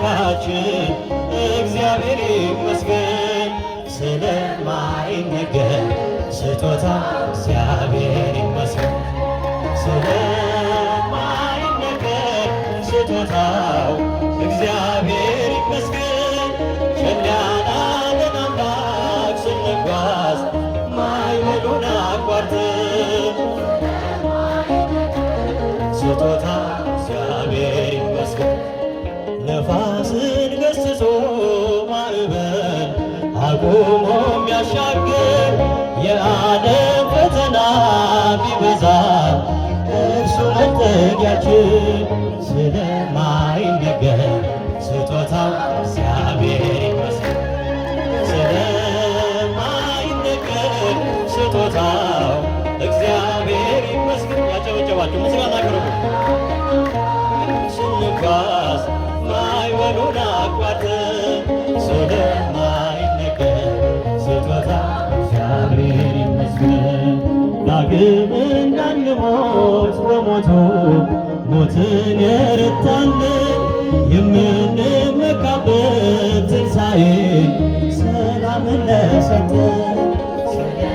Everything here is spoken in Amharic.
አምላካችን እግዚአብሔር ይመስገን። ስለማይነገር ስጦታ እግዚአብሔር ይመስገን። ስለማይነገር ስጦታው እግዚአብሔር ይመስገን። ቸል ያለን አምላክ ስንጓዝ ማዕበሉን አቋርጠን ስጦታ እግዚአብሔር ይመስገን። ነፋስን ገስጾ ማዕበል አቁሞ የሚያሻግር የዓለም ፈተና ቢበዛ እርሱ መጠጊያችን። ስለማይነገር ስጦታው እግዚአብሔር ይመስገን። ስለማይነገር ስጦታው እግዚአብሔር ይመስገን። ያጨበጨባችሁ ምስጋና አቅርቡ። ስንጓዝ ማዕበሉን አቋርጠን ስለማይነገር ስጦታ እግዚአብሔር ይመስገን። ዳግም እንዳንሞት በሞቱ ሞትን